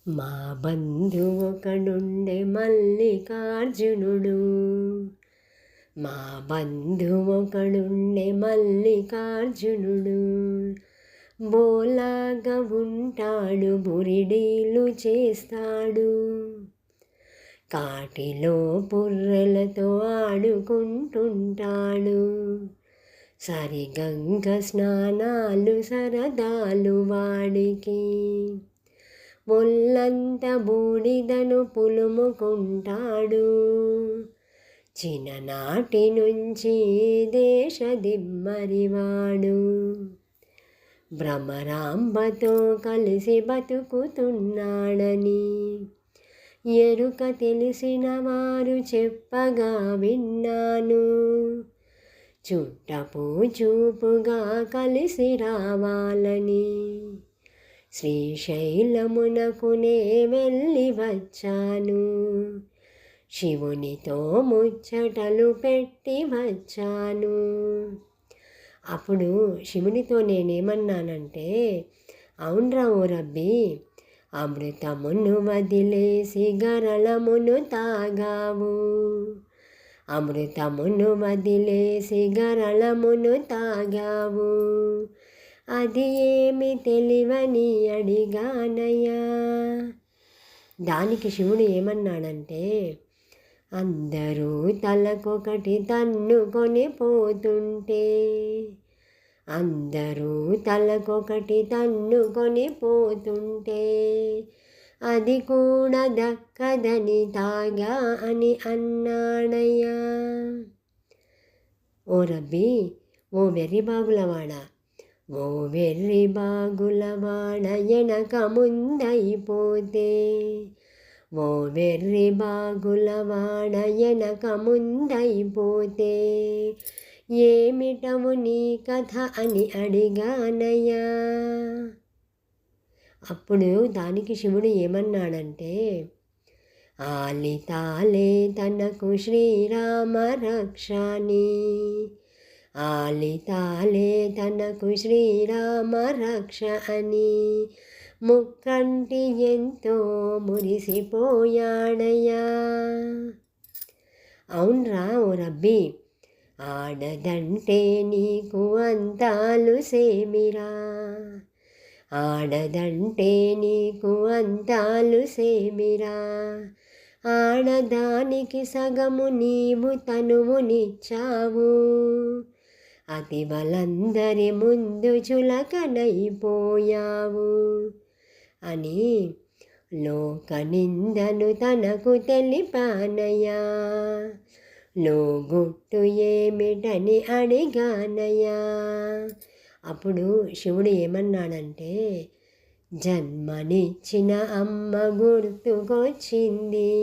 మా బంధువొకడుండె మల్లికార్జునుడు, మా బంధువొకడుండె మల్లికార్జునుడు. బోలాగా ఉంటాడు, బురిడీలు చేస్తాడు, కాటిలో పుర్రెలతో ఆడుకుంటుంటాడు. సరిగంగ స్నానాలు సరదాలు వాడికి, ఒళ్ళంత బూడిదను పులుముకుంటాడు. చిన్ననాటి నుంచి దేశదిమ్మరివాడు, భ్రమరాంబతో కలిసి బతుకుతున్నాడని ఎరుక తెలిసిన వారు చెప్పగా విన్నాను. చుట్టపు చూపుగా కలిసి రావాలని శ్రీశైలమునకునే వెళ్ళి వచ్చాను. శివునితో ముచ్చటలు పెట్టి వచ్చాను. అప్పుడు శివునితో నేనేమన్నానంటే, అవునరా ఓ రబ్బీ, అమృతమును వదిలేసి గరళమును తాగావు, అమృతమును వదిలేసి గరళమును తాగావు, అది ఏమి తెలివని అడిగానయ్యా. దానికి శివుడు ఏమన్నాడంటే, అందరూ తలకొకటి తన్నుకొని పోతుంటే, అందరూ తలకొకటి తన్నుకొని పోతుంటే, అది కూడా దక్కదని తాగా అని అన్నాడయ్యా. ఓ రబ్బీ, ఓ వెర్రి బాగులవాడా, ఓ వెర్రి బాగులవాడ ఎనక ముందైపోతే, ఓ వెర్రి బాగులవాడ ఎనక ముందైపోతే, ఏమిటవు నీ కథ అని అడిగానయ్యా. అప్పుడు దానికి శివుడు ఏమన్నాడంటే, ఆలితాలే తనకు శ్రీరామ రక్షని, ఆలితాలే తనకు శ్రీరామ రక్ష అని ముక్కంటి ఎంతో మురిసిపోయాడయ్యా. అవునరా ఓ రబ్బీ, ఆడదంటే నీకు అంతాలు సేమిరా, ఆడదంటే నీకు అంతాలు సేమిరా, ఆడదానికి సగము నీవు తనువునిచ్చావు, అతి బలందరి ముందు చులకనైపోయావు అని లోక నిందను తనకు తెలిపానయ్యా. లోగుట్టు ఏమిటని అడిగానయ్యా. అప్పుడు శివుడు ఏమన్నాడంటే, జన్మనిచ్చిన అమ్మ గుర్తుకొచ్చింది,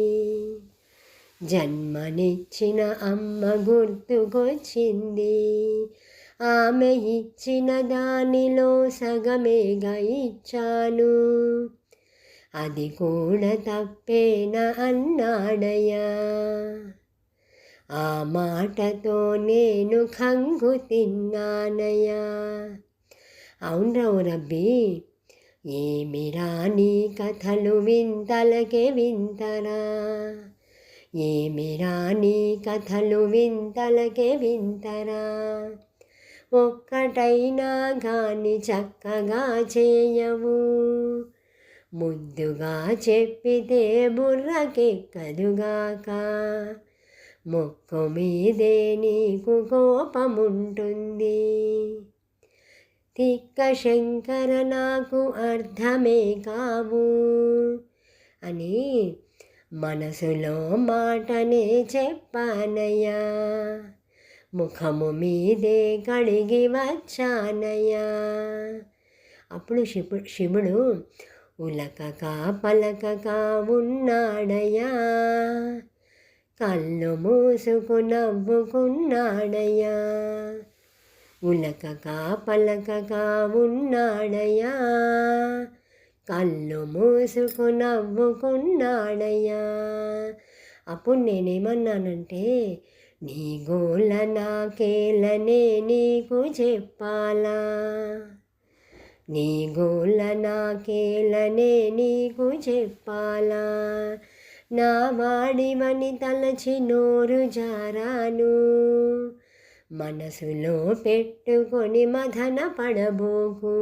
జన్మనిచ్చిన అమ్మ గుర్తుకొచ్చింది, ఆమె ఇచ్చిన దానిలో సగమేగా ఇచ్చాను, అది కూడా తప్పేనా అన్నాడయ్యా. ఆ మాటతో నేను కంగు తిన్నానయ్యా. అవునరా ఓ రబ్బీ, ఏమిరా నీ కథలు వింతలకే వింతరా, ఏమిరా నీ కథలు వింతలకే వింతరా, ఒక్కటైనా గాని చక్కగా చేయవు, ముద్దుగా చెప్పితే బుర్రకెక్కదుగాక, మొక్కు మీదే నీకు కోపముంటుంది, తిక్క శంకర నాకు అర్థమే కావు అని మనసులో మాటనే చెప్పానయ్యా. ముఖము మీదే కడిగి వచ్చానయ్యా. అప్పుడు శివుడు ఉలకక పలకక ఉన్నాడయ్యా, కళ్ళు మూసుకు నవ్వుకున్నాడయ్యా, ఉలకక పలకక ఉన్నాడయ్యా, కళ్ళు మూసుకు నవ్వుకున్నాడయ్యా. అప్పుడు నేనేమన్నానంటే, నీ గోల నాకేలనే నీకు చెప్పాలా, నీ గోల నాకేలనే నీకు చెప్పాలా, నా వాడివని తలచి నోరు జారాను, మనసులో పెట్టుకొని మదన పడబోకు,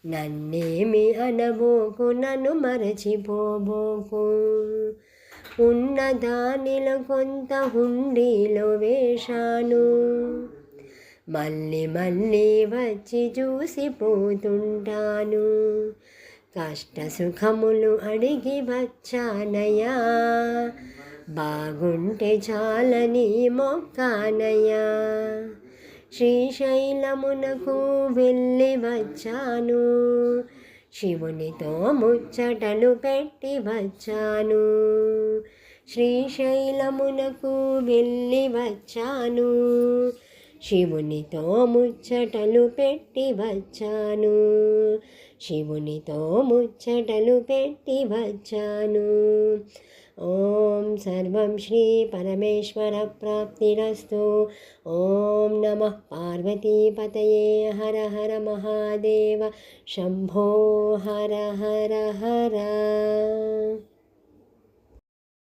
నన్నేమి అనబోకు, నన్ను మరచిపోబోకు, ఉన్న దానిలో కొంత హుండీలో వేశాను, మళ్ళీ మళ్ళీ వచ్చి చూసిపోతుంటాను, కష్ట సుఖములు అడిగి వచ్చానయ్యా, బాగుంటే చాలని మొక్కానయ్యా, శ్రీశైలమునకు వెళ్ళి వచ్చాను, శివునితో ముచ్చటలు పెట్టి వచ్చాను, శ్రీశైలమునకు వెళ్ళి వచ్చాను, శివునితో ముచ్చటలు పెట్టి వచ్చాను, శివునితో ముచ్చటలు పెట్టి వచ్చాను. ఓం సర్వం శ్రీ పరమేశ్వర ప్రాప్తిరస్తు. ఓం నమః పార్వతీపతయే. హర హర మహాదేవ శంభో హర హర హర.